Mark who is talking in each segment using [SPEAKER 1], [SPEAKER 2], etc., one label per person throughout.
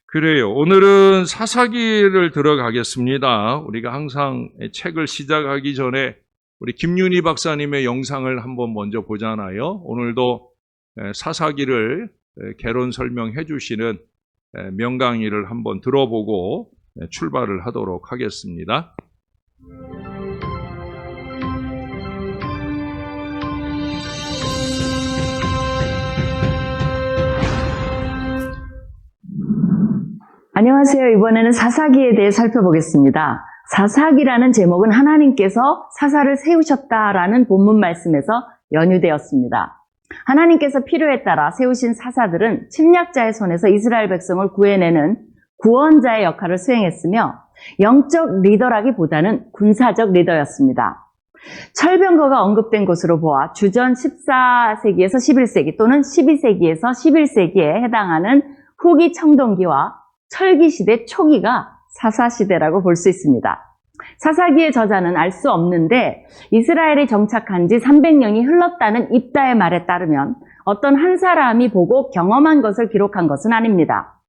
[SPEAKER 1] 그래요. 오늘은 사사기를 들어가겠습니다. 우리가 항상 책을 시작하기 전에 우리 김윤희 박사님의 영상을 한번 먼저 보잖아요. 오늘도 사사기를 개론 설명해 주시는 명강의를 한번 들어보고 출발을 하도록 하겠습니다.
[SPEAKER 2] 안녕하세요. 이번에는 사사기에 대해 살펴보겠습니다. 사사기라는 제목은 하나님께서 사사를 세우셨다라는 본문 말씀에서 연유되었습니다. 하나님께서 필요에 따라 세우신 사사들은 침략자의 손에서 이스라엘 백성을 구해내는 구원자의 역할을 수행했으며 영적 리더라기보다는 군사적 리더였습니다. 철병거가 언급된 것으로 보아 주전 14세기에서 11세기 또는 12세기에서 11세기에 해당하는 후기 청동기와 철기시대 초기가 사사시대라고 볼 수 있습니다. 사사기의 저자는 알 수 없는데 이스라엘에 정착한 지 300년이 흘렀다는 입다의 말에 따르면 어떤 한 사람이 보고 경험한 것을 기록한 것은 아닙니다.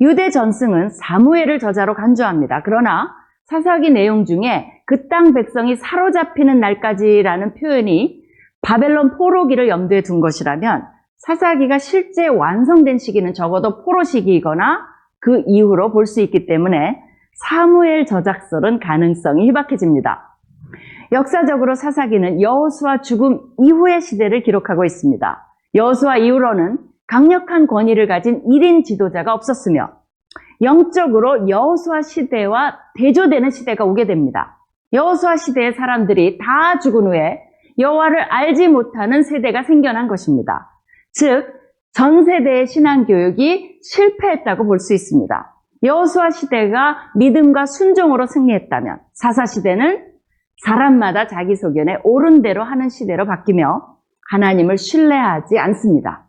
[SPEAKER 2] 유대 전승은 사무엘을 저자로 간주합니다. 그러나 사사기 내용 중에 그 땅 백성이 사로잡히는 날까지라는 표현이 바벨론 포로기를 염두에 둔 것이라면 사사기가 실제 완성된 시기는 적어도 포로 시기이거나 그 이후로 볼 수 있기 때문에 사무엘 저작설은 가능성이 희박해집니다. 역사적으로 사사기는 여호수아 죽음 이후의 시대를 기록하고 있습니다. 여호수아 이후로는 강력한 권위를 가진 1인 지도자가 없었으며 영적으로 여호수아 시대와 대조되는 시대가 오게 됩니다. 여호수아 시대의 사람들이 다 죽은 후에 여호와를 알지 못하는 세대가 생겨난 것입니다. 즉 전 세대의 신앙교육이 실패했다고 볼 수 있습니다. 여호수아 시대가 믿음과 순종으로 승리했다면 사사시대는 사람마다 자기 소견에 옳은 대로 하는 시대로 바뀌며 하나님을 신뢰하지 않습니다.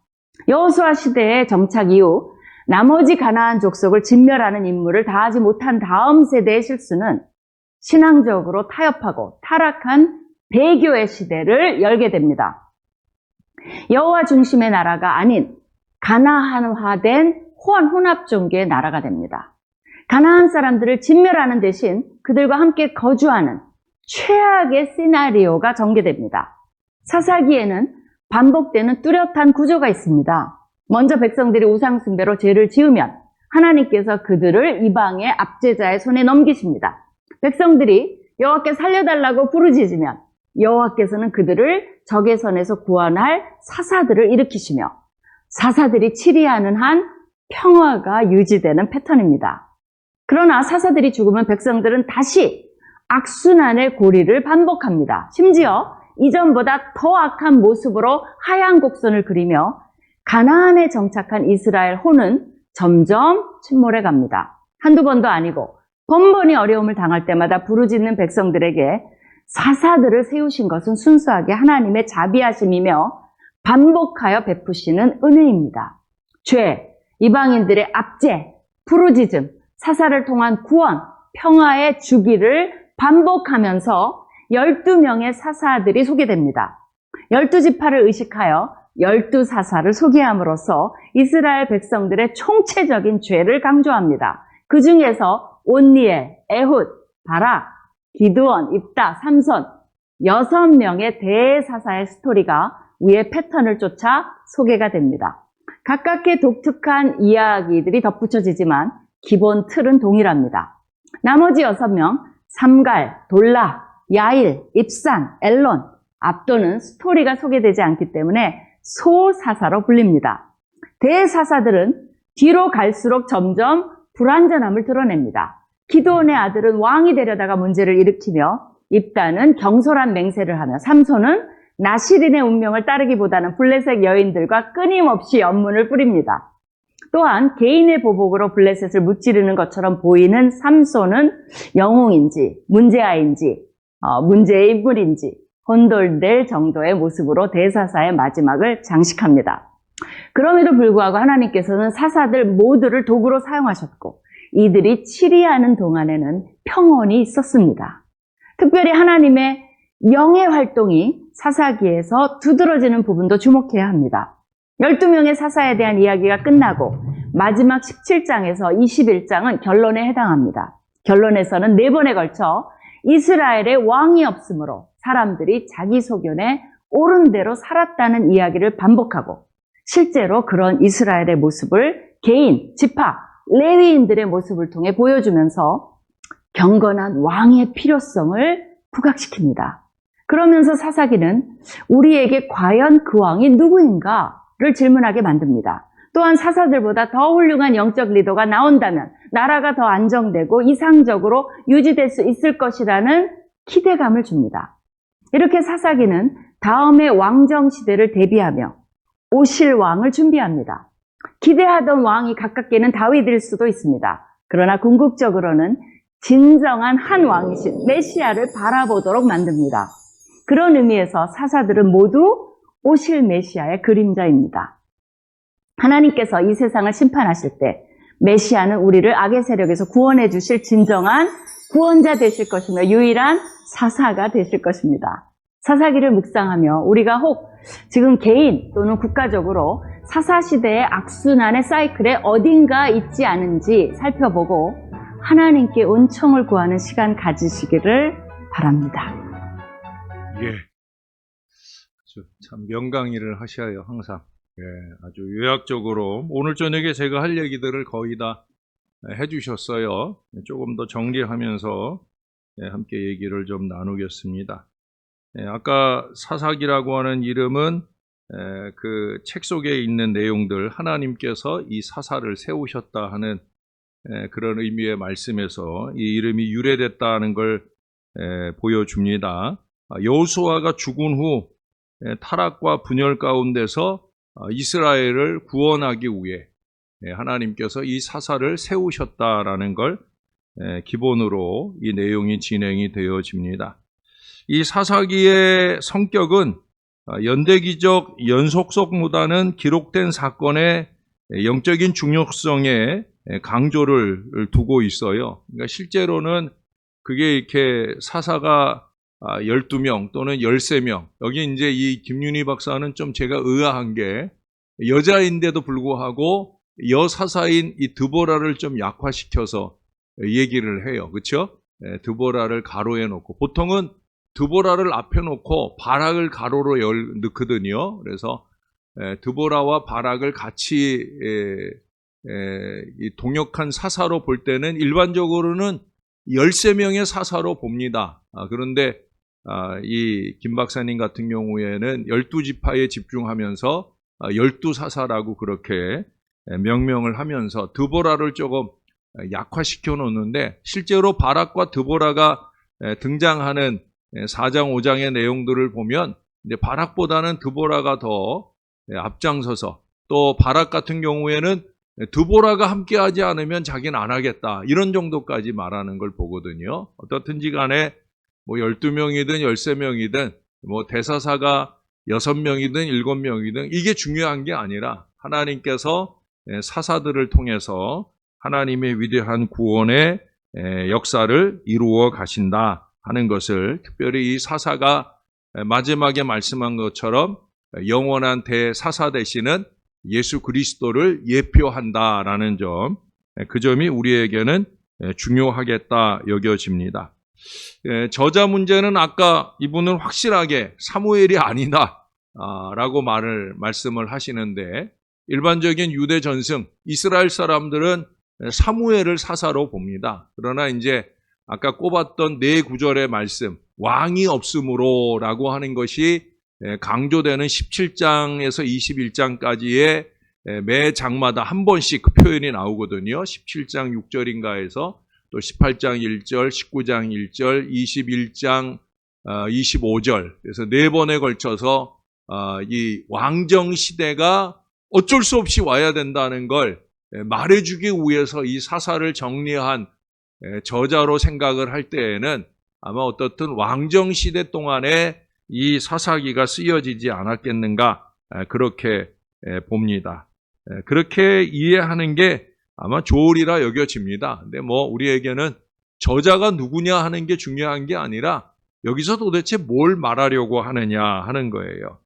[SPEAKER 2] 여호수아 시대의 정착 이후 나머지 가나안 족속을 진멸하는 임무를 다하지 못한 다음 세대의 실수는 신앙적으로 타협하고 타락한 배교의 시대를 열게 됩니다. 여호와 중심의 나라가 아닌 가나안화된 혼합 종교의 나라가 됩니다. 가나안 사람들을 진멸하는 대신 그들과 함께 거주하는 최악의 시나리오가 전개됩니다. 사사기에는 반복되는 뚜렷한 구조가 있습니다. 먼저 백성들이 우상 숭배로 죄를 지으면 하나님께서 그들을 이방의 압제자의 손에 넘기십니다. 백성들이 여호와께 살려달라고 부르짖으면 여호와께서는 그들을 적의 손에서 구원할 사사들을 일으키시며 사사들이 치리하는 한 평화가 유지되는 패턴입니다. 그러나 사사들이 죽으면 백성들은 다시 악순환의 고리를 반복합니다. 심지어 이전보다 더 악한 모습으로 하얀 곡선을 그리며 가나안에 정착한 이스라엘 혼은 점점 침몰해 갑니다. 한두 번도 아니고 번번이 어려움을 당할 때마다 부르짖는 백성들에게 사사들을 세우신 것은 순수하게 하나님의 자비하심이며 반복하여 베푸시는 은혜입니다. 죄, 이방인들의 압제, 부르짖음, 사사를 통한 구원, 평화의 주기를 반복하면서 12명의 사사들이 소개됩니다. 12지파를 의식하여 12사사를 소개함으로써 이스라엘 백성들의 총체적인 죄를 강조합니다. 그 중에서 온니엘, 에훗, 바락, 기드원, 입다, 삼손 6명의 대사사의 스토리가 위의 패턴을 쫓아 소개가 됩니다. 각각의 독특한 이야기들이 덧붙여지지만 기본 틀은 동일합니다. 나머지 6명 삼갈, 돌라, 야일, 입산, 엘론, 압도는 스토리가 소개되지 않기 때문에 소사사로 불립니다. 대사사들은 뒤로 갈수록 점점 불완전함을 드러냅니다. 기드온의 아들은 왕이 되려다가 문제를 일으키며 입다는 경솔한 맹세를 하며 삼손은 나시린의 운명을 따르기보다는 블레셋 여인들과 끊임없이 연문을 뿌립니다. 또한 개인의 보복으로 블레셋을 무찌르는 것처럼 보이는 삼손은 영웅인지 문제아인지 문제의 인물인지 혼돈될 정도의 모습으로 대사사의 마지막을 장식합니다. 그럼에도 불구하고 하나님께서는 사사들 모두를 도구로 사용하셨고 이들이 치리하는 동안에는 평온이 있었습니다. 특별히 하나님의 영의 활동이 사사기에서 두드러지는 부분도 주목해야 합니다. 12명의 사사에 대한 이야기가 끝나고 마지막 17장에서 21장은 결론에 해당합니다. 결론에서는 4번에 걸쳐 이스라엘의 왕이 없으므로 사람들이 자기 소견에 옳은 대로 살았다는 이야기를 반복하고 실제로 그런 이스라엘의 모습을 개인, 지파, 레위인들의 모습을 통해 보여주면서 경건한 왕의 필요성을 부각시킵니다. 그러면서 사사기는 우리에게 과연 그 왕이 누구인가를 질문하게 만듭니다. 또한 사사들보다 더 훌륭한 영적 리더가 나온다면 나라가 더 안정되고 이상적으로 유지될 수 있을 것이라는 기대감을 줍니다. 이렇게 사사기는 다음의 왕정 시대를 대비하며 오실 왕을 준비합니다. 기대하던 왕이 가깝게는 다윗일 수도 있습니다. 그러나 궁극적으로는 진정한 한 왕이신 메시아를 바라보도록 만듭니다. 그런 의미에서 사사들은 모두 오실 메시아의 그림자입니다. 하나님께서 이 세상을 심판하실 때 메시아는 우리를 악의 세력에서 구원해 주실 진정한 구원자 되실 것이며 유일한 사사가 되실 것입니다. 사사기를 묵상하며 우리가 혹 지금 개인 또는 국가적으로 사사시대의 악순환의 사이클에 어딘가 있지 않은지 살펴보고 하나님께 은총을 구하는 시간 가지시기를 바랍니다.
[SPEAKER 1] 예. 참 명강의를 하셔요, 항상. 예, 아주 요약적으로 오늘 저녁에 제가 할 얘기들을 거의 다 해주셨어요. 조금 더 정리하면서 함께 얘기를 좀 나누겠습니다. 아까 사사기라고 하는 이름은 그 책 속에 있는 내용들, 하나님께서 이 사사를 세우셨다 하는 그런 의미의 말씀에서 이 이름이 유래됐다는 걸 보여줍니다. 여호수아가 죽은 후 타락과 분열 가운데서 이스라엘을 구원하기 위해 하나님께서 이 사사를 세우셨다라는 걸 기본으로 이 내용이 진행이 되어집니다. 이 사사기의 성격은 연대기적 연속성보다는 기록된 사건의 영적인 중요성에 강조를 두고 있어요. 그러니까 실제로는 그게 이렇게 사사가 12명 또는 13명. 여기 이제 이 김윤희 박사는 좀 제가 의아한 게 여자인데도 불구하고 여사사인 이 드보라를 좀 약화시켜서 얘기를 해요. 그렇죠? 드보라를 가로에 놓고 보통은 드보라를 앞에 놓고 바락을 가로로 넣거든요. 그래서 드보라와 바락을 같이 동역한 사사로 볼 때는 일반적으로는 13명의 사사로 봅니다. 그런데 이 김 박사님 같은 경우에는 12지파에 집중하면서 12사사라고 그렇게 명명을 하면서 드보라를 조금 약화시켜 놓는데 실제로 바락과 드보라가 등장하는 4장, 5장의 내용들을 보면 이제 바락보다는 드보라가 더 앞장서서 또 바락 같은 경우에는 드보라가 함께하지 않으면 자기는 안 하겠다. 이런 정도까지 말하는 걸 보거든요. 어떻든지 간에 뭐 12명이든 13명이든 뭐 대사사가 6명이든 7명이든 이게 중요한 게 아니라 하나님께서 사사들을 통해서 하나님의 위대한 구원의 역사를 이루어 가신다 하는 것을 특별히 이 사사가 마지막에 말씀한 것처럼 영원한 대사사 되시는 예수 그리스도를 예표한다라는 점, 그 점이 우리에게는 중요하겠다 여겨집니다. 저자 문제는 아까 이분은 확실하게 사무엘이 아니다 라고 말씀을 하시는데 일반적인 유대 전승, 이스라엘 사람들은 사무엘을 사사로 봅니다. 그러나 이제 아까 꼽았던 4구절의 말씀, 왕이 없으므로 라고 하는 것이 강조되는 17장에서 21장까지의 매 장마다 한 번씩 그 표현이 나오거든요. 17장 6절인가에서 또 18장 1절, 19장 1절, 21장 25절. 그래서 4번에 걸쳐서 이 왕정 시대가 어쩔 수 없이 와야 된다는 걸 말해주기 위해서 이 사사를 정리한 저자로 생각을 할 때에는 아마 어떻든 왕정 시대 동안에 이 사사기가 쓰여지지 않았겠는가 그렇게 봅니다. 그렇게 이해하는 게 아마 좋으리라 여겨집니다. 근데 뭐 우리에게는 저자가 누구냐 하는 게 중요한 게 아니라 여기서 도대체 뭘 말하려고 하느냐 하는 거예요.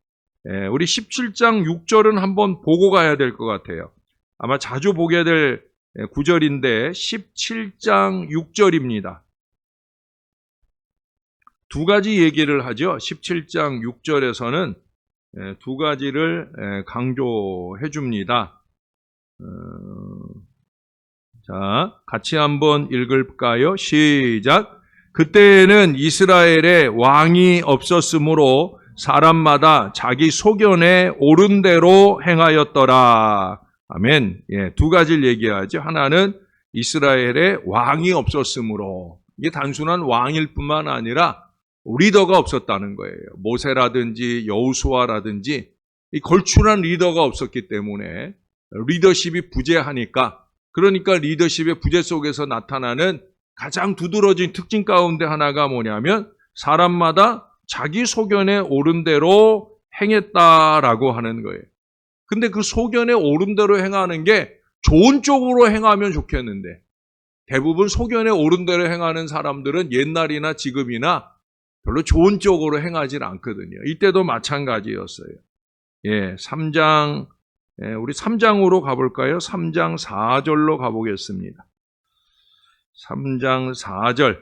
[SPEAKER 1] 우리 17장 6절은 한번 보고 가야 될 것 같아요. 아마 자주 보게 될 구절인데 17장 6절입니다. 두 가지 얘기를 하죠. 17장 6절에서는 두 가지를 강조해 줍니다. 자, 같이 한번 읽을까요? 시작. 그때에는 이스라엘에 왕이 없었으므로 사람마다 자기 소견에 옳은 대로 행하였더라. 아멘. 예, 두 가지를 얘기하죠. 하나는 이스라엘에 왕이 없었으므로, 이게 단순한 왕일 뿐만 아니라 리더가 없었다는 거예요. 모세라든지 여호수아라든지 이 걸출한 리더가 없었기 때문에 리더십이 부재하니까, 그러니까 리더십의 부재 속에서 나타나는 가장 두드러진 특징 가운데 하나가 뭐냐면 사람마다 자기 소견에 옳은 대로 행했다라고 하는 거예요. 근데 그 소견에 옳은 대로 행하는 게 좋은 쪽으로 행하면 좋겠는데, 대부분 소견에 옳은 대로 행하는 사람들은 옛날이나 지금이나 별로 좋은 쪽으로 행하지 않거든요. 이때도 마찬가지였어요. 예, 3장, 우리 3장으로 가볼까요? 3장 4절로 가보겠습니다. 3장 4절.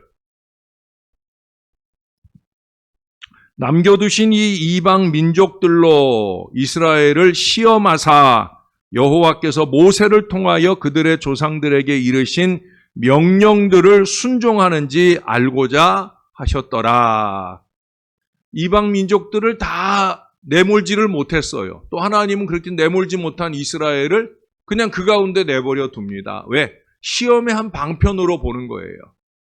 [SPEAKER 1] 남겨두신 이 이방 민족들로 이스라엘을 시험하사 여호와께서 모세를 통하여 그들의 조상들에게 이르신 명령들을 순종하는지 알고자 하셨더라. 이방 민족들을 다 내몰지를 못했어요. 또 하나님은 그렇게 내몰지 못한 이스라엘을 그냥 그 가운데 내버려 둡니다. 왜? 시험의 한 방편으로 보는 거예요.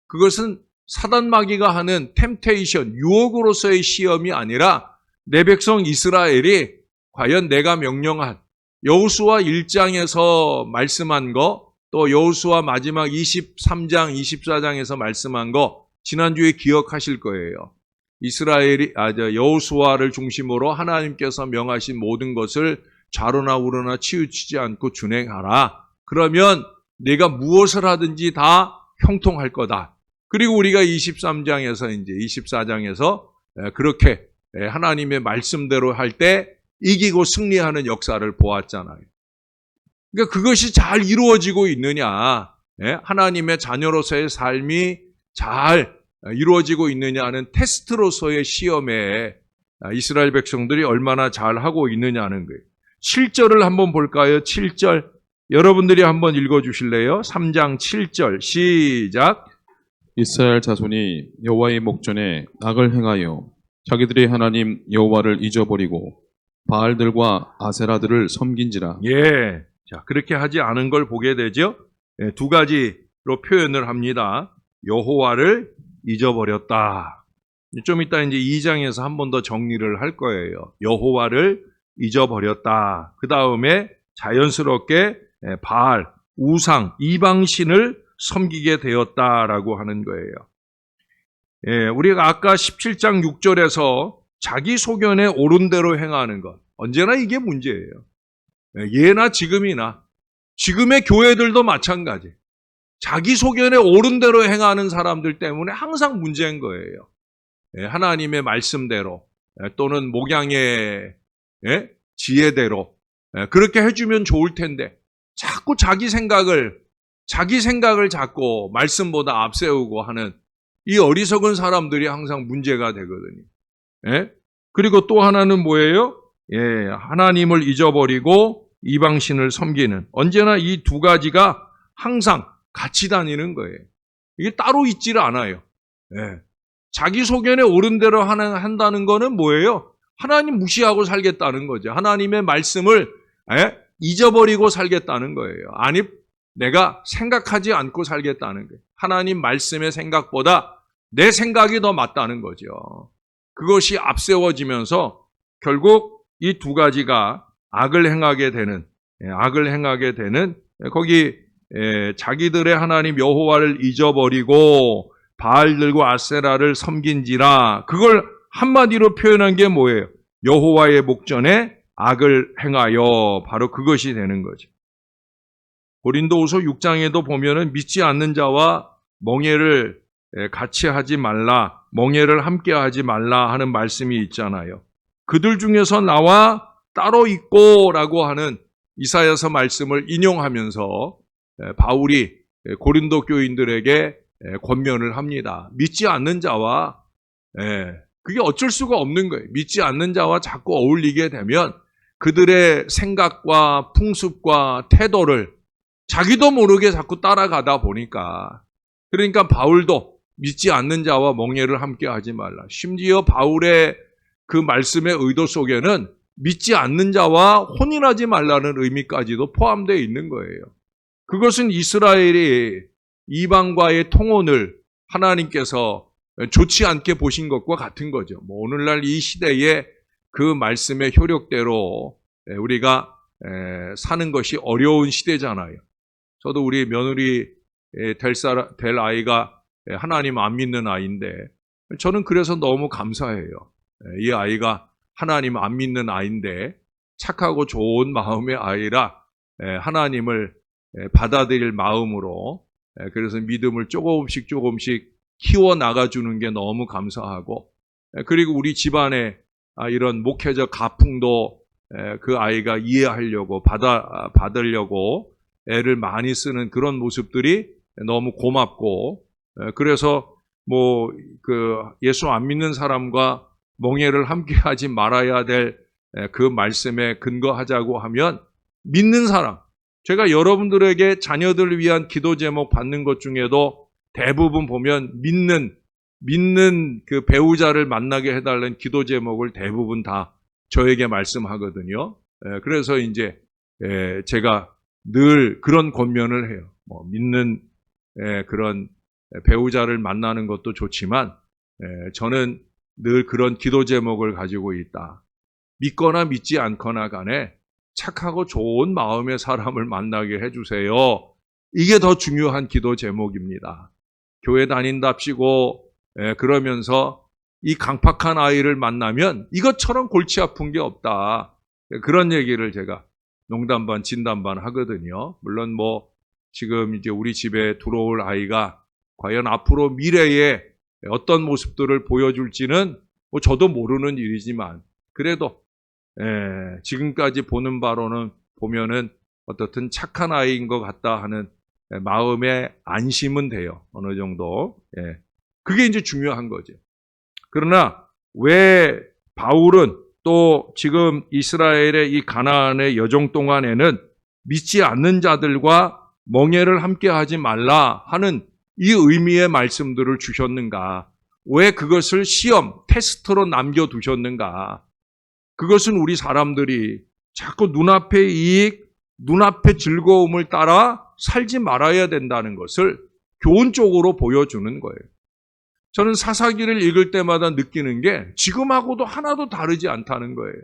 [SPEAKER 1] 그것은 사단 마귀가 하는 템테이션, 유혹으로서의 시험이 아니라 내 백성 이스라엘이 과연 내가 명령한 여호수아 1장에서 말씀한 거, 또 여호수아 마지막 23장, 24장에서 말씀한 거 지난주에 기억하실 거예요. 이스라엘이 여호수아를 중심으로 하나님께서 명하신 모든 것을 좌로나 우로나 치우치지 않고 준행하라. 그러면 내가 무엇을 하든지 다 형통할 거다. 그리고 우리가 23장에서 이제 24장에서 그렇게 하나님의 말씀대로 할 때 이기고 승리하는 역사를 보았잖아요. 그러니까 그것이 잘 이루어지고 있느냐, 하나님의 자녀로서의 삶이 잘 이루어지고 있느냐는 테스트로서의 시험에 이스라엘 백성들이 얼마나 잘하고 있느냐는 거예요. 7절을 한번 볼까요? 7절. 여러분들이 한번 읽어주실래요? 3장 7절 시작.
[SPEAKER 3] 이스라엘 자손이 여호와의 목전에 악을 행하여 자기들의 하나님 여호와를 잊어버리고 바알들과 아세라들을 섬긴지라.
[SPEAKER 1] 예, 자 그렇게 하지 않은 걸 보게 되죠. 두 가지로 표현을 합니다. 여호와를 잊어버렸다. 좀 이따 이제 2장에서 한 번 더 정리를 할 거예요. 여호와를 잊어버렸다. 그 다음에 자연스럽게 바알, 우상, 이방신을 섬기게 되었다라고 하는 거예요. 예, 우리가 아까 17장 6절에서 자기 소견에 옳은 대로 행하는 것, 언제나 이게 문제예요. 예나 지금이나, 지금의 교회들도 마찬가지. 자기 소견에 옳은 대로 행하는 사람들 때문에 항상 문제인 거예요. 하나님의 말씀대로 또는 목양의 지혜대로 그렇게 해주면 좋을 텐데 자꾸 자기 생각을 자꾸 말씀보다 앞세우고 하는 이 어리석은 사람들이 항상 문제가 되거든요. 그리고 또 하나는 뭐예요? 하나님을 잊어버리고 이방신을 섬기는, 언제나 이 두 가지가 항상 같이 다니는 거예요. 이게 따로 있지를 않아요. 자기 소견에 옳은 대로 한다는 거는 뭐예요? 하나님 무시하고 살겠다는 거죠. 하나님의 말씀을 잊어버리고 살겠다는 거예요. 아니, 내가 생각하지 않고 살겠다는 거예요. 하나님 말씀의 생각보다 내 생각이 더 맞다는 거죠. 그것이 앞세워지면서 결국 이 두 가지가 악을 행하게 되는 거기 자기들의 하나님 여호와를 잊어버리고 바알들과 아세라를 섬긴지라, 그걸 한마디로 표현한 게 뭐예요? 여호와의 목전에 악을 행하여, 바로 그것이 되는 거죠. 고린도후서 6장에도 보면은 믿지 않는 자와 멍에를 같이 하지 말라, 멍에를 함께 하지 말라 하는 말씀이 있잖아요. 그들 중에서 나와 따로 있고라고 하는 이사야서 말씀을 인용하면서 바울이 고린도 교인들에게 권면을 합니다. 믿지 않는 자와 그게 어쩔 수가 없는 거예요. 믿지 않는 자와 자꾸 어울리게 되면 그들의 생각과 풍습과 태도를 자기도 모르게 자꾸 따라가다 보니까, 그러니까 바울도 믿지 않는 자와 멍에를 함께 하지 말라. 심지어 바울의 그 말씀의 의도 속에는 믿지 않는 자와 혼인하지 말라는 의미까지도 포함되어 있는 거예요. 그것은 이스라엘이 이방과의 통혼을 하나님께서 좋지 않게 보신 것과 같은 거죠. 오늘날 이 시대에 그 말씀의 효력대로 우리가 사는 것이 어려운 시대잖아요. 저도 우리 며느리 될 아이가 하나님 안 믿는 아이인데 저는 그래서 너무 감사해요. 이 아이가 하나님 안 믿는 아이인데 착하고 좋은 마음의 아이라 하나님을 받아들일 마음으로, 그래서 믿음을 조금씩 키워나가주는 게 너무 감사하고, 그리고 우리 집안에 이런 목회적 가풍도 그 아이가 이해하려고 받으려고 애를 많이 쓰는 그런 모습들이 너무 고맙고, 그래서 예수 안 믿는 사람과 멍에를 함께 하지 말아야 될 그 말씀에 근거하자고 하면 믿는 사람, 제가 여러분들에게 자녀들을 위한 기도 제목 받는 것 중에도 대부분 보면 믿는 그 배우자를 만나게 해달라는 기도 제목을 대부분 다 저에게 말씀하거든요. 그래서 이제 제가 늘 그런 권면을 해요. 믿는 그런 배우자를 만나는 것도 좋지만 저는 늘 그런 기도 제목을 가지고 있다. 믿거나 믿지 않거나 간에 착하고 좋은 마음의 사람을 만나게 해주세요. 이게 더 중요한 기도 제목입니다. 교회 다닌답시고 그러면서 이 강팍한 아이를 만나면 이것처럼 골치 아픈 게 없다. 그런 얘기를 제가 농담 반 진담 반 하거든요. 물론 지금 이제 우리 집에 들어올 아이가 과연 앞으로 미래에 어떤 모습들을 보여줄지는 저도 모르는 일이지만, 그래도 지금까지 보는 바로는 보면은 어떻든 착한 아이인 것 같다 하는 마음의 안심은 돼요. 어느 정도. 그게 이제 중요한 거죠. 그러나 왜 바울은 또 지금 이스라엘의 이 가나안의 여정 동안에는 믿지 않는 자들과 멍에를 함께 하지 말라 하는 이 의미의 말씀들을 주셨는가? 왜 그것을 시험, 테스트로 남겨두셨는가? 그것은 우리 사람들이 자꾸 눈앞의 이익, 눈앞의 즐거움을 따라 살지 말아야 된다는 것을 교훈적으로 보여주는 거예요. 저는 사사기를 읽을 때마다 느끼는 게 지금하고도 하나도 다르지 않다는 거예요.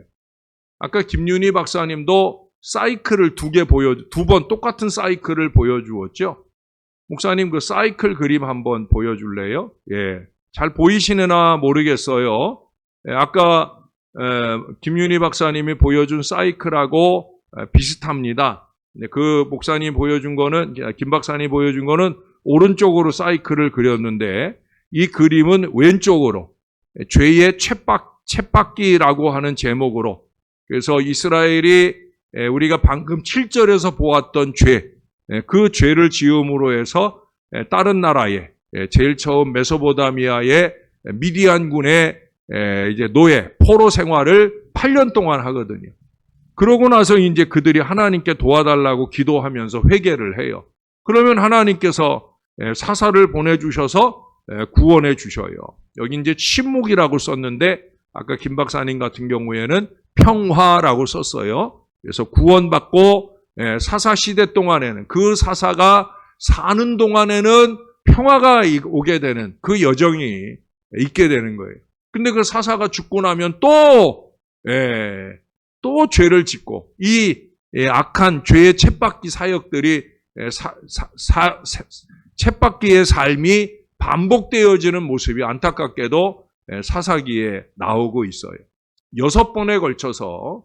[SPEAKER 1] 아까 김윤희 박사님도 사이클을 두 번 똑같은 사이클을 보여주었죠. 목사님 그 사이클 그림 한번 보여줄래요? 잘 보이시나 모르겠어요. 아까 김윤희 박사님이 보여준 사이클하고 비슷합니다. 그 목사님 보여준 거는, 김 박사님 보여준 거는 오른쪽으로 사이클을 그렸는데 이 그림은 왼쪽으로 죄의 쳇바퀴라고 하는 제목으로, 그래서 이스라엘이 우리가 방금 7절에서 보았던 죄, 그 죄를 지음으로 해서 다른 나라에 제일 처음 메소포타미아의 미디안군의 이제 포로 생활을 8년 동안 하거든요. 그러고 나서 이제 그들이 하나님께 도와달라고 기도하면서 회개를 해요. 그러면 하나님께서 사사를 보내주셔서 구원해 주셔요. 여기 이제 침묵이라고 썼는데 아까 김 박사님 같은 경우에는 평화라고 썼어요. 그래서 구원받고 사사 시대 동안에는, 그 사사가 사는 동안에는 평화가 오게 되는 그 여정이 있게 되는 거예요. 근데 그 사사가 죽고 나면 또 죄를 짓고 이 악한 죄의 쳇바퀴 사역들이 쳇바퀴의 삶이 반복되어지는 모습이 안타깝게도 사사기에 나오고 있어요. 6번에 걸쳐서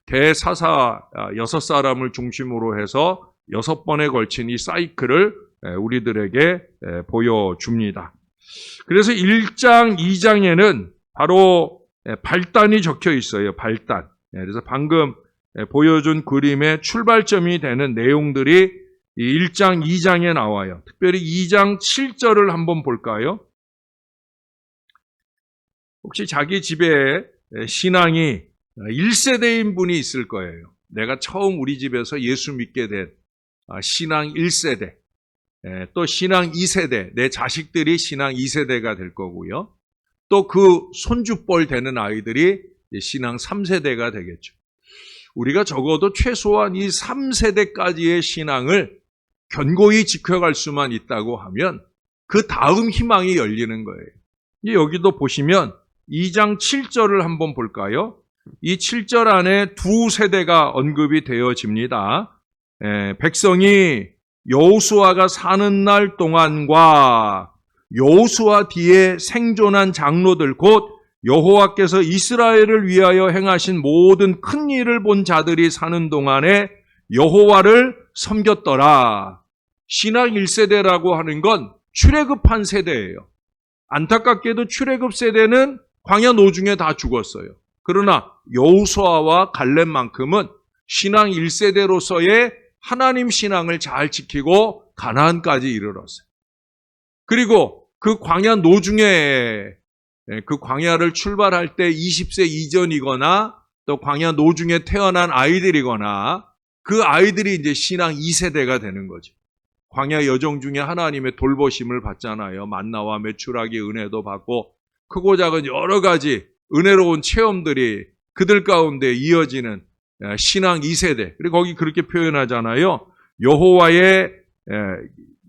[SPEAKER 1] 대사사 6사람을 중심으로 해서 6번에 걸친 이 사이클을 우리들에게 보여줍니다. 그래서 1장, 2장에는 바로 발단이 적혀 있어요. 발단. 그래서 방금 보여준 그림의 출발점이 되는 내용들이 이 1장, 2장에 나와요. 특별히 2장 7절을 한번 볼까요? 혹시 자기 집에 신앙이 1세대인 분이 있을 거예요. 내가 처음 우리 집에서 예수 믿게 된 신앙 1세대, 또 신앙 2세대, 내 자식들이 신앙 2세대가 될 거고요. 또 그 손주뻘 되는 아이들이 신앙 3세대가 되겠죠. 우리가 적어도 최소한 이 3세대까지의 신앙을 견고히 지켜갈 수만 있다고 하면 그 다음 희망이 열리는 거예요. 여기도 보시면 2장 7절을 한번 볼까요? 이 7절 안에 두 세대가 언급이 되어집니다. 백성이 여호수아가 사는 날 동안과 여호수아 뒤에 생존한 장로들 곧 여호와께서 이스라엘을 위하여 행하신 모든 큰 일을 본 자들이 사는 동안에 여호와를 섬겼더라. 신앙 1세대라고 하는 건 출애굽한 세대예요. 안타깝게도 출애굽 세대는 광야 노중에 다 죽었어요. 그러나 여호수아와 갈렙만큼은 신앙 1세대로서의 하나님 신앙을 잘 지키고 가나안까지 이르렀어요. 그리고 그 광야 노중에 그 광야를 출발할 때 20세 이전이거나 또 광야 노중에 태어난 아이들이거나 그 아이들이 이제 신앙 2세대가 되는 거죠. 광야 여정 중에 하나님의 돌보심을 받잖아요. 만나와 메추라기 은혜도 받고 크고 작은 여러 가지 은혜로운 체험들이 그들 가운데 이어지는 신앙 2세대. 그리고 거기 그렇게 표현하잖아요.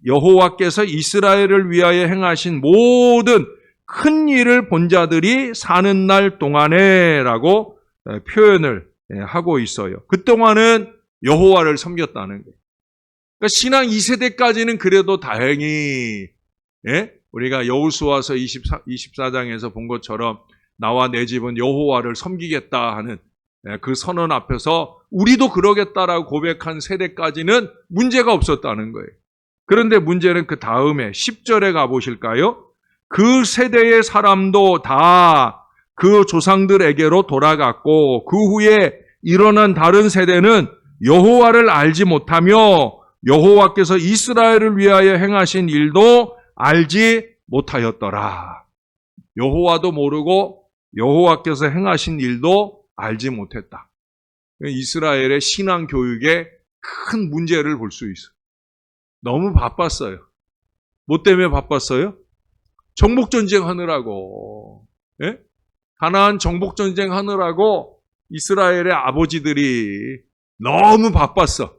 [SPEAKER 1] 여호와께서 이스라엘을 위하여 행하신 모든 큰 일을 본 자들이 사는 날 동안에 라고 표현을 하고 있어요. 그동안은 여호와를 섬겼다는 거예요. 그러니까 신앙 2세대까지는 그래도 다행히 우리가 여호수아서 24장에서 본 것처럼 나와 내 집은 여호와를 섬기겠다 하는 그 선언 앞에서 우리도 그러겠다라고 고백한 세대까지는 문제가 없었다는 거예요. 그런데 문제는 그 다음에 10절에 가보실까요? 그 세대의 사람도 다 그 조상들에게로 돌아갔고 그 후에 일어난 다른 세대는 여호와를 알지 못하며 여호와께서 이스라엘을 위하여 행하신 일도 알지 못하였더라. 여호와도 모르고 여호와께서 행하신 일도 알지 못했다. 이스라엘의 신앙 교육에 큰 문제를 볼 수 있어요. 너무 바빴어요. 뭐 때문에 바빴어요? 정복전쟁 하느라고. 가나안 정복전쟁 하느라고 이스라엘의 아버지들이 너무 바빴어.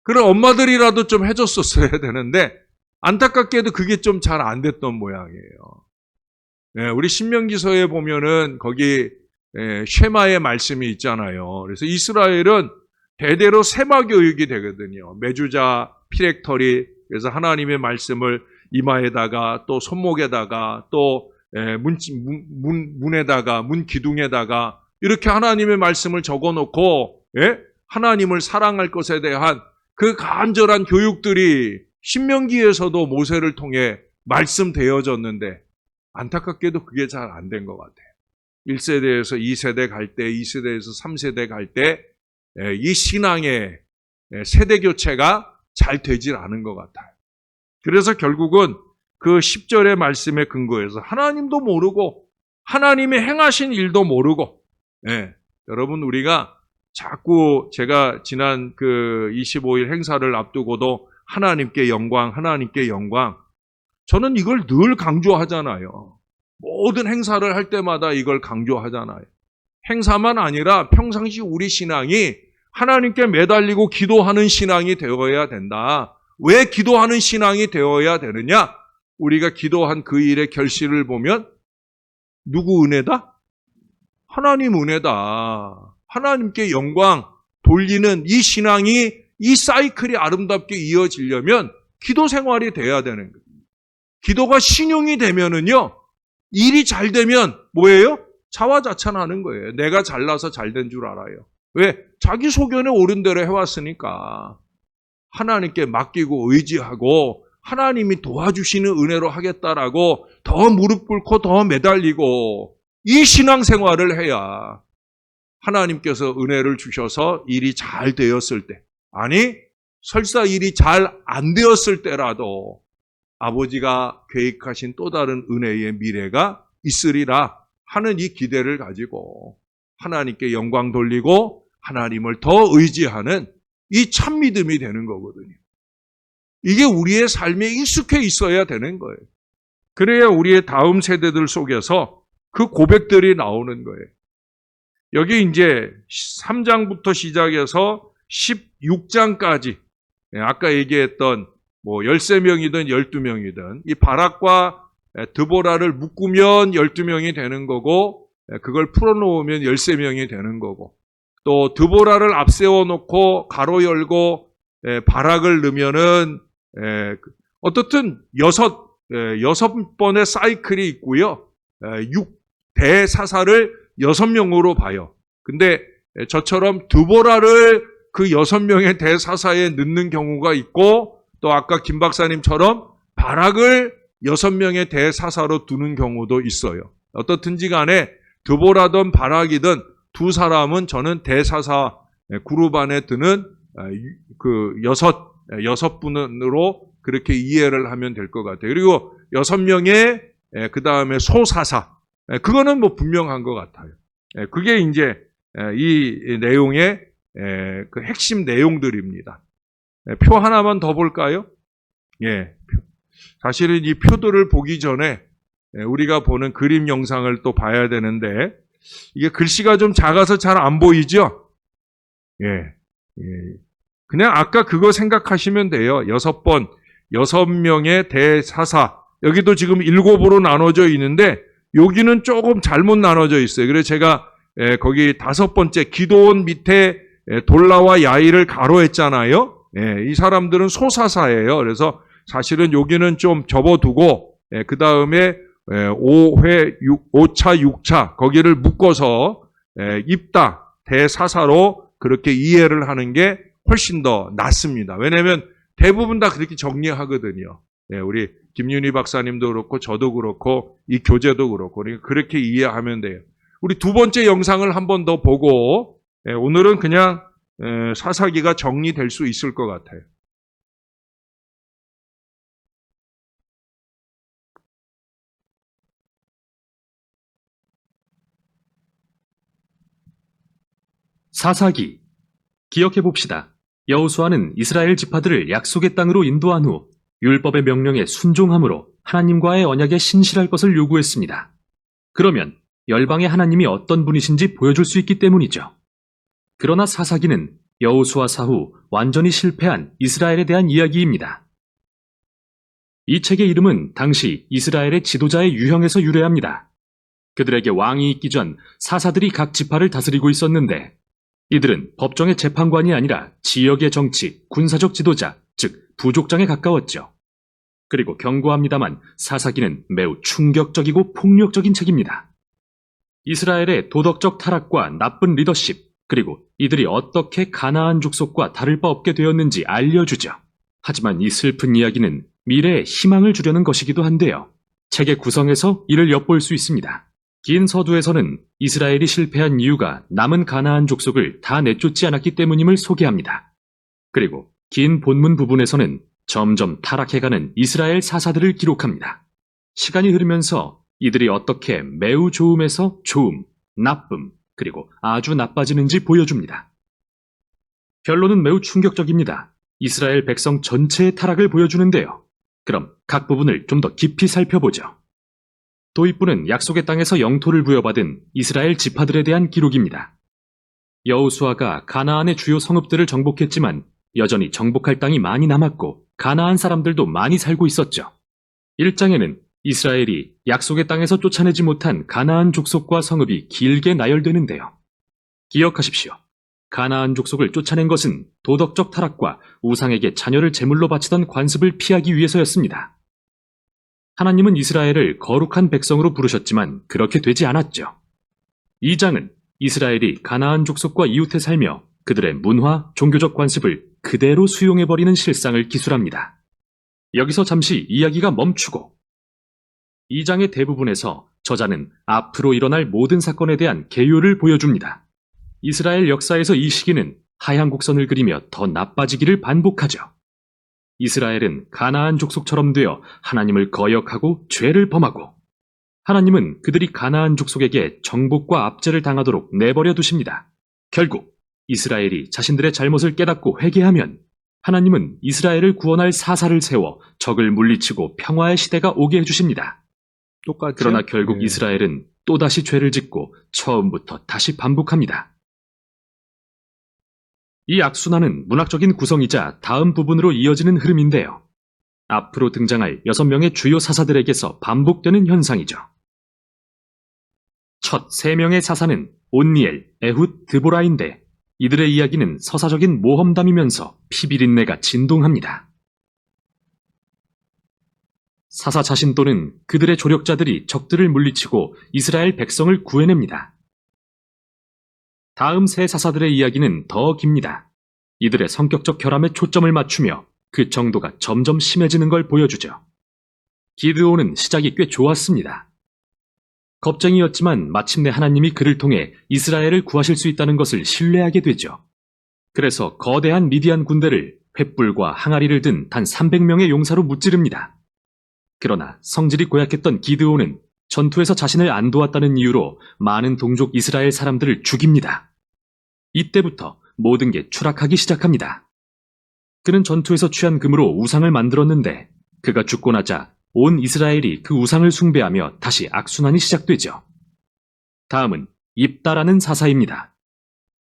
[SPEAKER 1] 그럼 엄마들이라도 좀 해줬었어야 되는데 안타깝게도 그게 좀 잘 안 됐던 모양이에요. 우리 신명기서에 보면은 거기 쉐마의 말씀이 있잖아요. 그래서 이스라엘은 대대로 세마 교육이 되거든요. 매주자, 피렉터리, 그래서 하나님의 말씀을 이마에다가 또 손목에다가 또 문에다가 문 기둥에다가 이렇게 하나님의 말씀을 적어놓고 하나님을 사랑할 것에 대한 그 간절한 교육들이 신명기에서도 모세를 통해 말씀되어졌는데 안타깝게도 그게 잘 안 된 것 같아요. 1세대에서 2세대 갈 때, 2세대에서 3세대 갈 때 이 신앙의 세대 교체가 잘 되질 않은 것 같아요. 그래서 결국은 그 10절의 말씀에 근거해서 하나님도 모르고 하나님의 행하신 일도 모르고 여러분 우리가 자꾸 제가 지난 그 25일 행사를 앞두고도 하나님께 영광, 하나님께 영광. 저는 이걸 늘 강조하잖아요. 모든 행사를 할 때마다 이걸 강조하잖아요. 행사만 아니라 평상시 우리 신앙이 하나님께 매달리고 기도하는 신앙이 되어야 된다. 왜 기도하는 신앙이 되어야 되느냐? 우리가 기도한 그 일의 결실을 보면 누구 은혜다? 하나님 은혜다. 하나님께 영광 돌리는 이 신앙이 이 사이클이 아름답게 이어지려면 기도 생활이 돼야 되는 거예요. 기도가 신용이 되면은요, 일이 잘 되면 뭐예요? 자화자찬하는 거예요. 내가 잘나서 잘 된 줄 알아요. 왜? 자기 소견에 옳은 대로 해왔으니까. 하나님께 맡기고 의지하고 하나님이 도와주시는 은혜로 하겠다라고 더 무릎 꿇고 더 매달리고 이 신앙생활을 해야 하나님께서 은혜를 주셔서 일이 잘 되었을 때, 아니 설사 일이 잘 안 되었을 때라도 아버지가 계획하신 또 다른 은혜의 미래가 있으리라 하는 이 기대를 가지고 하나님께 영광 돌리고 하나님을 더 의지하는 이 참 믿음이 되는 거거든요. 이게 우리의 삶에 익숙해 있어야 되는 거예요. 그래야 우리의 다음 세대들 속에서 그 고백들이 나오는 거예요. 여기 이제 3장부터 시작해서 16장까지 아까 얘기했던 뭐 13명이든 12명이든 이 바락과 드보라를 묶으면 12명이 되는 거고 그걸 풀어놓으면 13명이 되는 거고 또 드보라를 앞세워 놓고 가로 열고 바락을 넣으면은 어떻든 여섯 번의 사이클이 있고요. 6대 사사를 6명으로 봐요. 근데 저처럼 드보라를 그 6명의 대사사에 넣는 경우가 있고 또 아까 김 박사님처럼 바락을 6명의 대사사로 두는 경우도 있어요. 어떻든지 간에 드보라든 바락이든 두 사람은 저는 대사사 그룹 안에 드는 그 여섯 분으로 그렇게 이해를 하면 될 것 같아요. 그리고 6명의 그 다음에 소사사 그거는 뭐 분명한 것 같아요. 그게 이제 이 내용의 그 핵심 내용들입니다. 표 하나만 더 볼까요? 예. 사실은 이 표들을 보기 전에 우리가 보는 그림 영상을 또 봐야 되는데 이게 글씨가 좀 작아서 잘 안 보이죠? 예. 그냥 아까 그거 생각하시면 돼요. 6명의 대사사. 여기도 지금 7으로 나눠져 있는데 여기는 조금 잘못 나눠져 있어요. 그래서 제가 거기 5번째 기도원 밑에 돌라와 야일을 가로했잖아요. 이 사람들은 소사사예요. 그래서 사실은 여기는 좀 접어두고 그 다음에 5차, 6차 거기를 묶어서 입다 대사사로 그렇게 이해를 하는 게 훨씬 더 낫습니다. 왜냐하면 대부분 다 그렇게 정리하거든요. 우리 김윤희 박사님도 그렇고 저도 그렇고 이 교재도 그렇고 그렇게 이해하면 돼요. 우리 두 번째 영상을 한 번 더 보고 오늘은 그냥 사사기가 정리될 수 있을 것 같아요.
[SPEAKER 4] 사사기. 기억해 봅시다. 여호수아는 이스라엘 지파들을 약속의 땅으로 인도한 후 율법의 명령에 순종함으로 하나님과의 언약에 신실할 것을 요구했습니다. 그러면 열방의 하나님이 어떤 분이신지 보여줄 수 있기 때문이죠. 그러나 사사기는 여호수아 사후 완전히 실패한 이스라엘에 대한 이야기입니다. 이 책의 이름은 당시 이스라엘의 지도자의 유형에서 유래합니다. 그들에게 왕이 있기 전 사사들이 각 지파를 다스리고 있었는데 이들은 법정의 재판관이 아니라 지역의 정치, 군사적 지도자, 즉 부족장에 가까웠죠. 그리고 경고합니다만 사사기는 매우 충격적이고 폭력적인 책입니다. 이스라엘의 도덕적 타락과 나쁜 리더십, 그리고 이들이 어떻게 가나안 족속과 다를 바 없게 되었는지 알려주죠. 하지만 이 슬픈 이야기는 미래에 희망을 주려는 것이기도 한데요. 책의 구성에서 이를 엿볼 수 있습니다. 긴 서두에서는 이스라엘이 실패한 이유가 남은 가나안 족속을 다 내쫓지 않았기 때문임을 소개합니다. 그리고 긴 본문 부분에서는 점점 타락해가는 이스라엘 사사들을 기록합니다. 시간이 흐르면서 이들이 어떻게 매우 좋음에서 좋음, 나쁨, 그리고 아주 나빠지는지 보여줍니다. 결론은 매우 충격적입니다. 이스라엘 백성 전체의 타락을 보여주는데요. 그럼 각 부분을 좀 더 깊이 살펴보죠. 도입부는 약속의 땅에서 영토를 부여받은 이스라엘 지파들에 대한 기록입니다. 여호수아가 가나안의 주요 성읍들을 정복했지만 여전히 정복할 땅이 많이 남았고 가나안 사람들도 많이 살고 있었죠. 1장에는 이스라엘이 약속의 땅에서 쫓아내지 못한 가나안 족속과 성읍이 길게 나열되는데요. 기억하십시오. 가나안 족속을 쫓아낸 것은 도덕적 타락과 우상에게 자녀를 제물로 바치던 관습을 피하기 위해서였습니다. 하나님은 이스라엘을 거룩한 백성으로 부르셨지만 그렇게 되지 않았죠. 2장은 이스라엘이 가나안 족속과 이웃해 살며 그들의 문화, 종교적 관습을 그대로 수용해버리는 실상을 기술합니다. 여기서 잠시 이야기가 멈추고 2장의 대부분에서 저자는 앞으로 일어날 모든 사건에 대한 개요를 보여줍니다. 이스라엘 역사에서 이 시기는 하얀 곡선을 그리며 더 나빠지기를 반복하죠. 이스라엘은 가나안 족속처럼 되어 하나님을 거역하고 죄를 범하고 하나님은 그들이 가나안 족속에게 정복과 압제를 당하도록 내버려 두십니다. 결국 이스라엘이 자신들의 잘못을 깨닫고 회개하면 하나님은 이스라엘을 구원할 사사를 세워 적을 물리치고 평화의 시대가 오게 해주십니다.
[SPEAKER 1] 똑같죠?
[SPEAKER 4] 그러나 결국
[SPEAKER 1] 네.
[SPEAKER 4] 이스라엘은 또다시 죄를 짓고 처음부터 다시 반복합니다. 이 악순환은 문학적인 구성이자 다음 부분으로 이어지는 흐름인데요. 앞으로 등장할 6명의 주요 사사들에게서 반복되는 현상이죠. 첫 3명의 사사는 온니엘, 에훗, 드보라인데 이들의 이야기는 서사적인 모험담이면서 피비린내가 진동합니다. 사사 자신 또는 그들의 조력자들이 적들을 물리치고 이스라엘 백성을 구해냅니다. 다음 세 사사들의 이야기는 더 깁니다. 이들의 성격적 결함에 초점을 맞추며 그 정도가 점점 심해지는 걸 보여주죠. 기드온은 시작이 꽤 좋았습니다. 겁쟁이였지만 마침내 하나님이 그를 통해 이스라엘을 구하실 수 있다는 것을 신뢰하게 되죠. 그래서 거대한 미디안 군대를 횃불과 항아리를 든 단 300명의 용사로 무찌릅니다. 그러나 성질이 고약했던 기드온은 전투에서 자신을 안 도왔다는 이유로 많은 동족 이스라엘 사람들을 죽입니다. 이때부터 모든 게 추락하기 시작합니다. 그는 전투에서 취한 금으로 우상을 만들었는데 그가 죽고 나자 온 이스라엘이 그 우상을 숭배하며 다시 악순환이 시작되죠. 다음은 입다라는 사사입니다.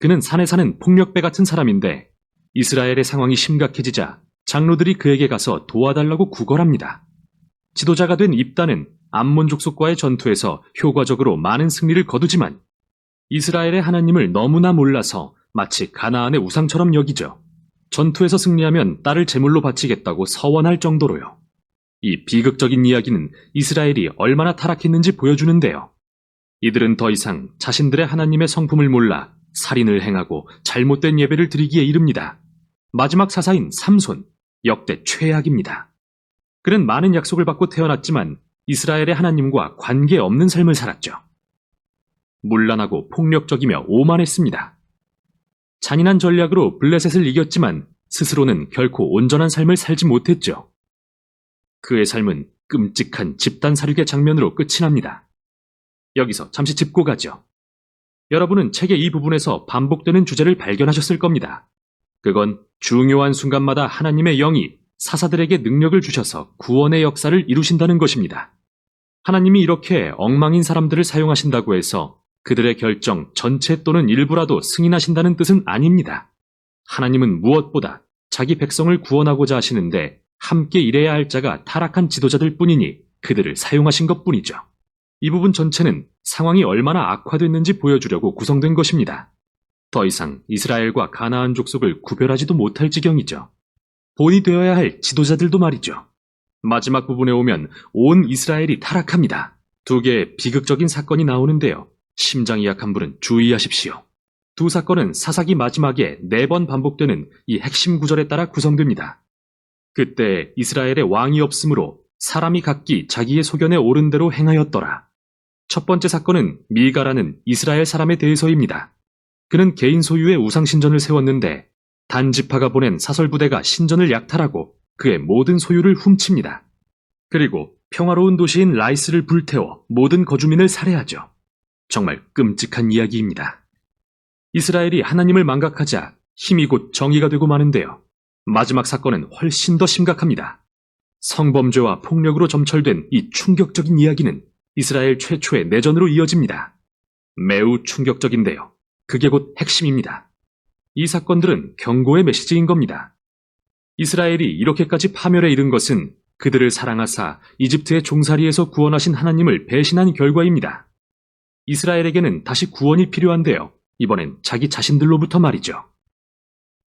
[SPEAKER 4] 그는 산에 사는 폭력배 같은 사람인데 이스라엘의 상황이 심각해지자 장로들이 그에게 가서 도와달라고 구걸합니다. 지도자가 된 입다는 암몬 족속과의 전투에서 효과적으로 많은 승리를 거두지만 이스라엘의 하나님을 너무나 몰라서 마치 가나안의 우상처럼 여기죠. 전투에서 승리하면 딸을 제물로 바치겠다고 서원할 정도로요. 이 비극적인 이야기는 이스라엘이 얼마나 타락했는지 보여주는데요. 이들은 더 이상 자신들의 하나님의 성품을 몰라 살인을 행하고 잘못된 예배를 드리기에 이릅니다. 마지막 사사인 삼손, 역대 최악입니다. 그는 많은 약속을 받고 태어났지만 이스라엘의 하나님과 관계없는 삶을 살았죠. 문란하고 폭력적이며 오만했습니다. 잔인한 전략으로 블레셋을 이겼지만 스스로는 결코 온전한 삶을 살지 못했죠. 그의 삶은 끔찍한 집단 살육의 장면으로 끝이 납니다. 여기서 잠시 짚고 가죠. 여러분은 책의 이 부분에서 반복되는 주제를 발견하셨을 겁니다. 그건 중요한 순간마다 하나님의 영이 사사들에게 능력을 주셔서 구원의 역사를 이루신다는 것입니다. 하나님이 이렇게 엉망인 사람들을 사용하신다고 해서 그들의 결정 전체 또는 일부라도 승인하신다는 뜻은 아닙니다. 하나님은 무엇보다 자기 백성을 구원하고자 하시는데 함께 일해야 할 자가 타락한 지도자들 뿐이니 그들을 사용하신 것뿐이죠. 이 부분 전체는 상황이 얼마나 악화됐는지 보여주려고 구성된 것입니다. 더 이상 이스라엘과 가나안 족속을 구별하지도 못할 지경이죠. 본이 되어야 할 지도자들도 말이죠. 마지막 부분에 오면 온 이스라엘이 타락합니다. 2개의 비극적인 사건이 나오는데요. 심장이 약한 분은 주의하십시오. 2 사건은 사사기 마지막에 4번 반복되는 이 핵심 구절에 따라 구성됩니다. 그때 이스라엘의 왕이 없으므로 사람이 각기 자기의 소견에 옳은 대로 행하였더라. 첫 번째 사건은 미가라는 이스라엘 사람에 대해서입니다. 그는 개인 소유의 우상신전을 세웠는데 단지파가 보낸 사설부대가 신전을 약탈하고 그의 모든 소유를 훔칩니다. 그리고 평화로운 도시인 라이스를 불태워 모든 거주민을 살해하죠. 정말 끔찍한 이야기입니다. 이스라엘이 하나님을 망각하자 힘이 곧 정의가 되고 마는데요. 마지막 사건은 훨씬 더 심각합니다. 성범죄와 폭력으로 점철된 이 충격적인 이야기는 이스라엘 최초의 내전으로 이어집니다. 매우 충격적인데요. 그게 곧 핵심입니다. 이 사건들은 경고의 메시지인 겁니다. 이스라엘이 이렇게까지 파멸에 이른 것은 그들을 사랑하사 이집트의 종살이에서 구원하신 하나님을 배신한 결과입니다. 이스라엘에게는 다시 구원이 필요한데요. 이번엔 자기 자신들로부터 말이죠.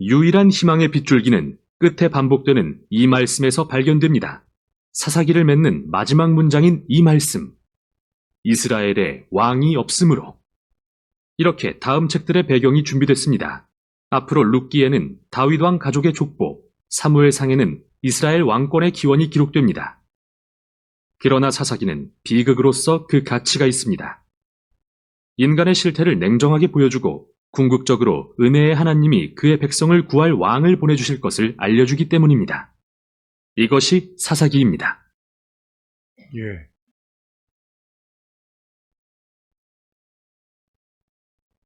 [SPEAKER 4] 유일한 희망의 빗줄기는 끝에 반복되는 이 말씀에서 발견됩니다. 사사기를 맺는 마지막 문장인 이 말씀. 이스라엘에 왕이 없으므로. 이렇게 다음 책들의 배경이 준비됐습니다. 앞으로 룻기에는 다윗 왕 가족의 족보, 사무엘상에는 이스라엘 왕권의 기원이 기록됩니다. 그러나 사사기는 비극으로서 그 가치가 있습니다. 인간의 실태를 냉정하게 보여주고 궁극적으로 은혜의 하나님이 그의 백성을 구할 왕을 보내주실 것을 알려주기 때문입니다. 이것이 사사기입니다.
[SPEAKER 1] 예.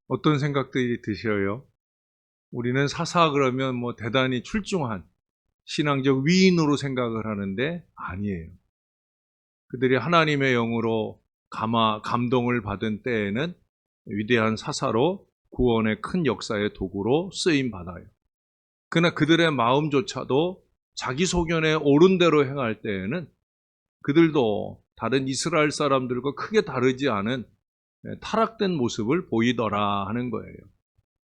[SPEAKER 1] 어떤 생각들이 드셔요? 우리는 사사 그러면 뭐 대단히 출중한 신앙적 위인으로 생각을 하는데 아니에요. 그들이 하나님의 영으로 감동을 받은 때에는 위대한 사사로 구원의 큰 역사의 도구로 쓰임 받아요. 그러나 그들의 마음조차도 자기 소견에 옳은 대로 행할 때에는 그들도 다른 이스라엘 사람들과 크게 다르지 않은 타락된 모습을 보이더라 하는 거예요.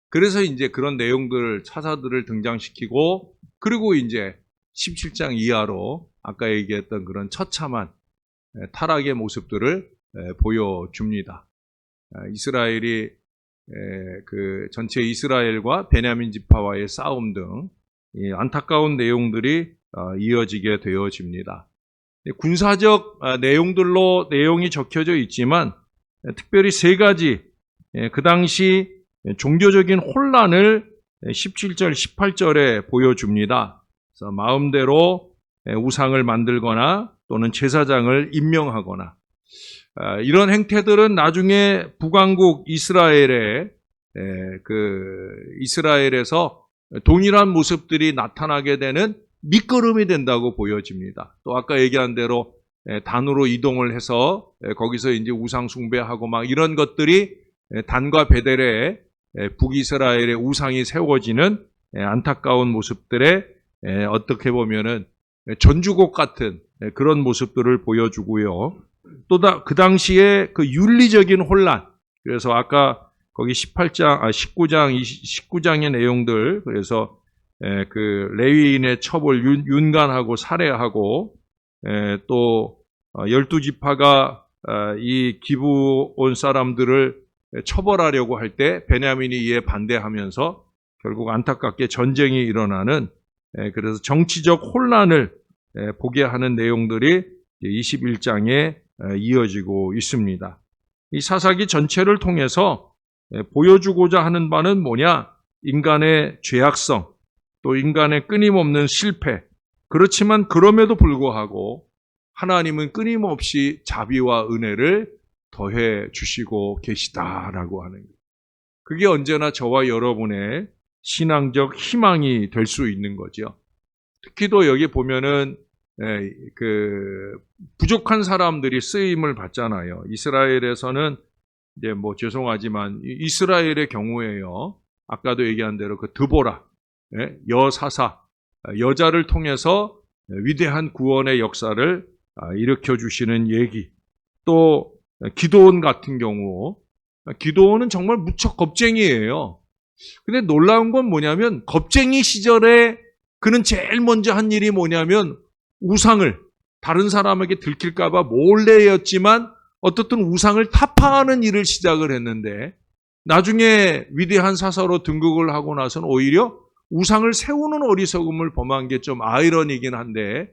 [SPEAKER 1] 그래서 이제 그런 내용들, 사사들을 등장시키고, 그리고 이제 17장 이하로 아까 얘기했던 그런 처참한 타락의 모습들을 보여줍니다. 이스라엘이 그 전체 이스라엘과 베냐민 지파와의 싸움 등 안타까운 내용들이 이어지게 되어집니다. 군사적 내용들로 내용이 적혀져 있지만 특별히 세 가지 그 당시 종교적인 혼란을 17절, 18절에 보여줍니다. 그래서 마음대로 우상을 만들거나 또는 제사장을 임명하거나 이런 행태들은 나중에 북왕국 이스라엘에서 동일한 모습들이 나타나게 되는 밑거름이 된다고 보여집니다. 또 아까 얘기한 대로 단으로 이동을 해서 거기서 이제 우상 숭배하고 막 이런 것들이 단과 베델에 북이스라엘의 우상이 세워지는 안타까운 모습들에 어떻게 보면은 전주곡 같은 그런 모습들을 보여주고요. 또 그 당시에 그 윤리적인 혼란. 그래서 아까 거기 19장의 내용들. 그래서 그 레위인의 처벌 윤간하고 살해하고 또 12지파가 이 기브온 사람들을 처벌하려고 할 때 베냐민이 이에 반대하면서 결국 안타깝게 전쟁이 일어나는 그래서 정치적 혼란을 보게 하는 내용들이 21장에 이어지고 있습니다. 이 사사기 전체를 통해서 보여주고자 하는 바는 뭐냐? 인간의 죄악성, 또 인간의 끊임없는 실패. 그렇지만 그럼에도 불구하고 하나님은 끊임없이 자비와 은혜를 더해 주시고 계시다라고 하는 거예요. 그게 언제나 저와 여러분의 신앙적 희망이 될 수 있는 거죠. 특히 또 여기 보면은 그 부족한 사람들이 쓰임을 받잖아요. 이스라엘에서는 이제 뭐 죄송하지만 이스라엘의 경우에요. 아까도 얘기한 대로 그 드보라 여사사 여자를 통해서 위대한 구원의 역사를 일으켜 주시는 얘기. 또 기드온 같은 경우 기드온은 정말 무척 겁쟁이에요. 근데 놀라운 건 뭐냐면 겁쟁이 시절에 그는 제일 먼저 한 일이 뭐냐면 우상을 다른 사람에게 들킬까 봐 몰래였지만 어떻든 우상을 타파하는 일을 시작을 했는데 나중에 위대한 사사로 등극을 하고 나서는 오히려 우상을 세우는 어리석음을 범한 게 좀 아이러니긴 한데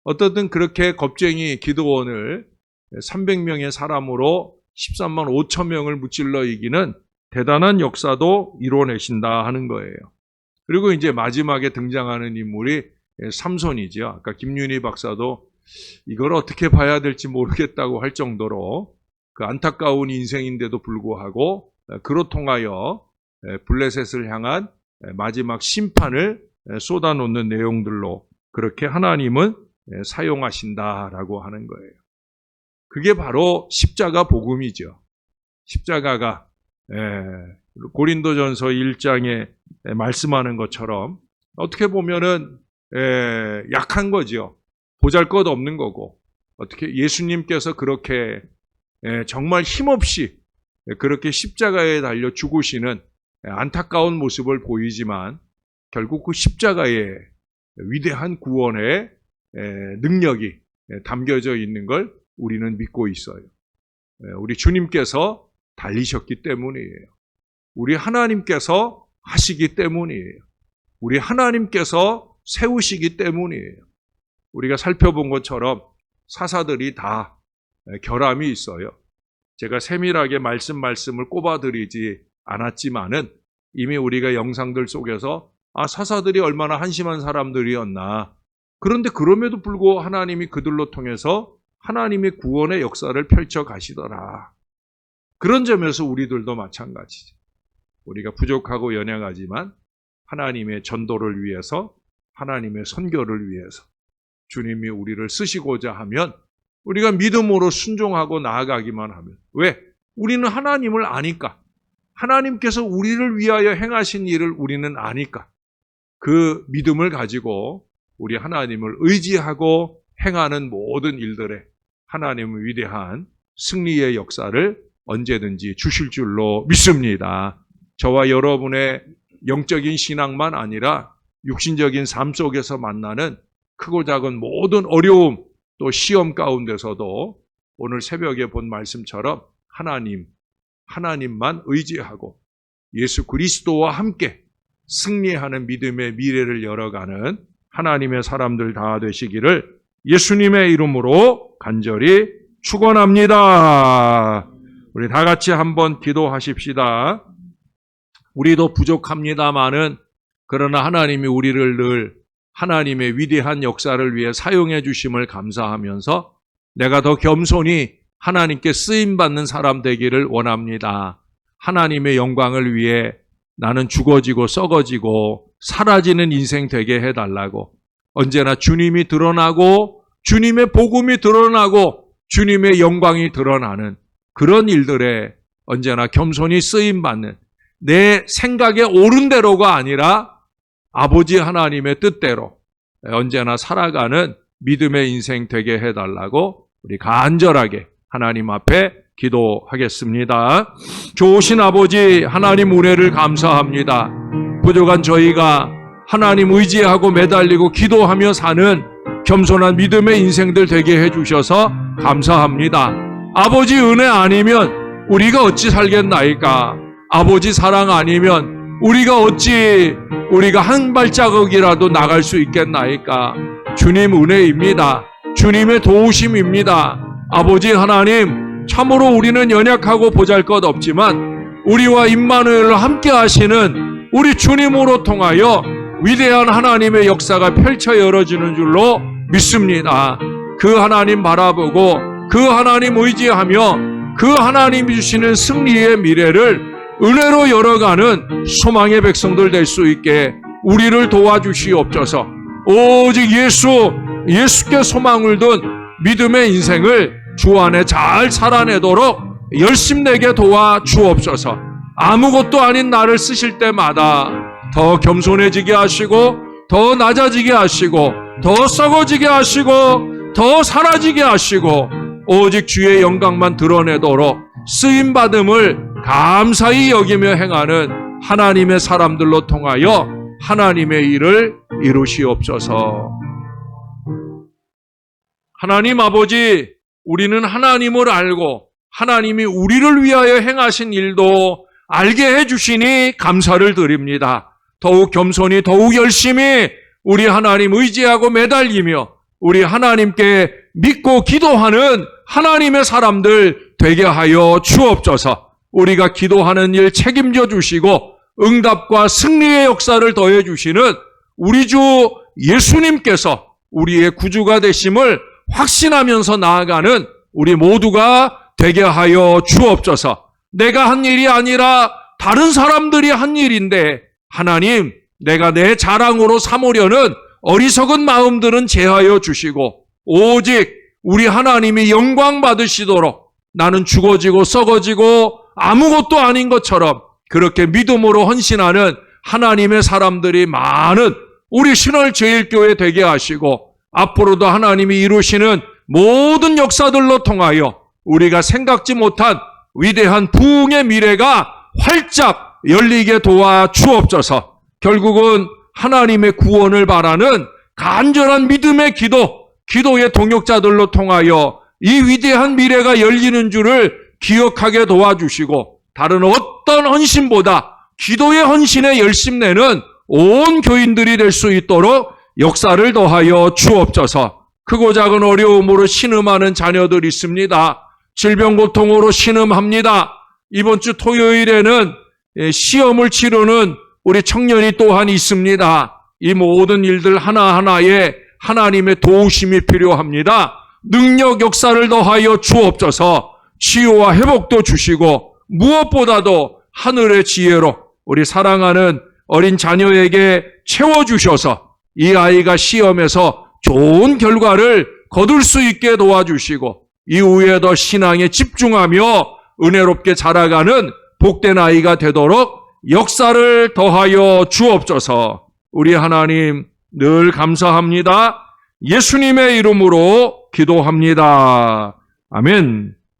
[SPEAKER 1] 어떻든 그렇게 겁쟁이 기드온을 300명의 사람으로 13만 5천 명을 무찔러 이기는 대단한 역사도 이뤄내신다 하는 거예요. 그리고 이제 마지막에 등장하는 인물이 삼손이죠. 아까 김윤희 박사도 이걸 어떻게 봐야 될지 모르겠다고 할 정도로 그 안타까운 인생인데도 불구하고 그로 통하여 블레셋을 향한 마지막 심판을 쏟아놓는 내용들로 그렇게 하나님은 사용하신다라고 하는 거예요. 그게 바로 십자가 복음이죠. 십자가가 고린도전서 1장에 말씀하는 것처럼 어떻게 보면은 약한 거죠. 보잘것없는 거고 어떻게 예수님께서 그렇게 정말 힘없이 그렇게 십자가에 달려 죽으시는 안타까운 모습을 보이지만 결국 그 십자가에 위대한 구원의 능력이 담겨져 있는 걸 우리는 믿고 있어요. 우리 주님께서 달리셨기 때문이에요. 우리 하나님께서 하시기 때문이에요. 우리 하나님께서 세우시기 때문이에요. 우리가 살펴본 것처럼 사사들이 다 결함이 있어요. 제가 세밀하게 말씀을 꼽아드리지 않았지만은 이미 우리가 영상들 속에서 사사들이 얼마나 한심한 사람들이었나. 그런데 그럼에도 불구하고 하나님이 그들로 통해서 하나님의 구원의 역사를 펼쳐 가시더라. 그런 점에서 우리들도 마찬가지죠. 우리가 부족하고 연약하지만 하나님의 전도를 위해서, 하나님의 선교를 위해서 주님이 우리를 쓰시고자 하면 우리가 믿음으로 순종하고 나아가기만 하면, 왜? 우리는 하나님을 아니까. 하나님께서 우리를 위하여 행하신 일을 우리는 아니까. 그 믿음을 가지고 우리 하나님을 의지하고 행하는 모든 일들에 하나님의 위대한 승리의 역사를 언제든지 주실 줄로 믿습니다. 저와 여러분의 영적인 신앙만 아니라 육신적인 삶 속에서 만나는 크고 작은 모든 어려움, 또 시험 가운데서도 오늘 새벽에 본 말씀처럼 하나님만 의지하고 예수 그리스도와 함께 승리하는 믿음의 미래를 열어가는 하나님의 사람들 다 되시기를 예수님의 이름으로 간절히 축원합니다. 우리 다 같이 한번 기도하십시다. 우리도 부족합니다마는 그러나 하나님이 우리를 늘 하나님의 위대한 역사를 위해 사용해 주심을 감사하면서 내가 더 겸손히 하나님께 쓰임받는 사람 되기를 원합니다. 하나님의 영광을 위해 나는 죽어지고 썩어지고 사라지는 인생 되게 해달라고, 언제나 주님이 드러나고 주님의 복음이 드러나고 주님의 영광이 드러나는 그런 일들에 언제나 겸손히 쓰임받는, 내 생각에 옳은 대로가 아니라 아버지 하나님의 뜻대로 언제나 살아가는 믿음의 인생 되게 해달라고 우리 간절하게 하나님 앞에 기도하겠습니다. 좋으신 아버지 하나님 은혜를 감사합니다. 부족한 저희가 하나님 의지하고 매달리고 기도하며 사는 겸손한 믿음의 인생들 되게 해주셔서 감사합니다. 아버지 은혜 아니면 우리가 어찌 살겠나이까? 아버지 사랑 아니면 우리가 한 발자국이라도 나갈 수 있겠나이까? 주님 은혜입니다. 주님의 도우심입니다. 아버지 하나님, 참으로 우리는 연약하고 보잘것없지만 우리와 임마누엘로 함께 하시는 우리 주님으로 통하여 위대한 하나님의 역사가 펼쳐 열어지는 줄로 믿습니다. 그 하나님 바라보고 그 하나님 의지하며 그 하나님이 주시는 승리의 미래를 은혜로 열어가는 소망의 백성들 될 수 있게 우리를 도와주시옵소서. 오직 예수께 소망을 둔 믿음의 인생을 주 안에 잘 살아내도록 열심내게 도와주옵소서. 아무것도 아닌 나를 쓰실 때마다 더 겸손해지게 하시고, 더 낮아지게 하시고, 더 썩어지게 하시고, 더 사라지게 하시고, 오직 주의 영광만 드러내도록 쓰임받음을 감사히 여기며 행하는 하나님의 사람들로 통하여 하나님의 일을 이루시옵소서. 하나님 아버지, 우리는 하나님을 알고 하나님이 우리를 위하여 행하신 일도 알게 해주시니 감사를 드립니다. 더욱 겸손히 더욱 열심히 우리 하나님 의지하고 매달리며 우리 하나님께 믿고 기도하는 하나님의 사람들 되게 하여 주옵소서. 우리가 기도하는 일 책임져 주시고 응답과 승리의 역사를 더해 주시는 우리 주 예수님께서 우리의 구주가 되심을 확신하면서 나아가는 우리 모두가 되게 하여 주옵소서. 내가 한 일이 아니라 다른 사람들이 한 일인데 하나님, 내가 내 자랑으로 삼으려는 어리석은 마음들은 제하여 주시고 오직 우리 하나님이 영광 받으시도록 나는 죽어지고 썩어지고 아무것도 아닌 것처럼 그렇게 믿음으로 헌신하는 하나님의 사람들이 많은 우리 신월제일교회 되게 하시고 앞으로도 하나님이 이루시는 모든 역사들로 통하여 우리가 생각지 못한 위대한 부흥의 미래가 활짝 열리게 도와주옵소서. 결국은 하나님의 구원을 바라는 간절한 믿음의 기도의 동역자들로 통하여 이 위대한 미래가 열리는 줄을 기억하게 도와주시고 다른 어떤 헌신보다 기도의 헌신에 열심내는 온 교인들이 될 수 있도록 역사를 더하여 주옵소서. 크고 작은 어려움으로 신음하는 자녀들 있습니다. 질병 고통으로 신음합니다. 이번 주 토요일에는 시험을 치르는 우리 청년이 또한 있습니다. 이 모든 일들 하나하나에 하나님의 도우심이 필요합니다. 능력 역사를 더하여 주옵소서. 치유와 회복도 주시고 무엇보다도 하늘의 지혜로 우리 사랑하는 어린 자녀에게 채워주셔서 이 아이가 시험에서 좋은 결과를 거둘 수 있게 도와주시고 이후에 더 신앙에 집중하며 은혜롭게 자라가는 복된 아이가 되도록 역사를 더하여 주옵소서. 우리 하나님 늘 감사합니다. 예수님의 이름으로 기도합니다. 아멘.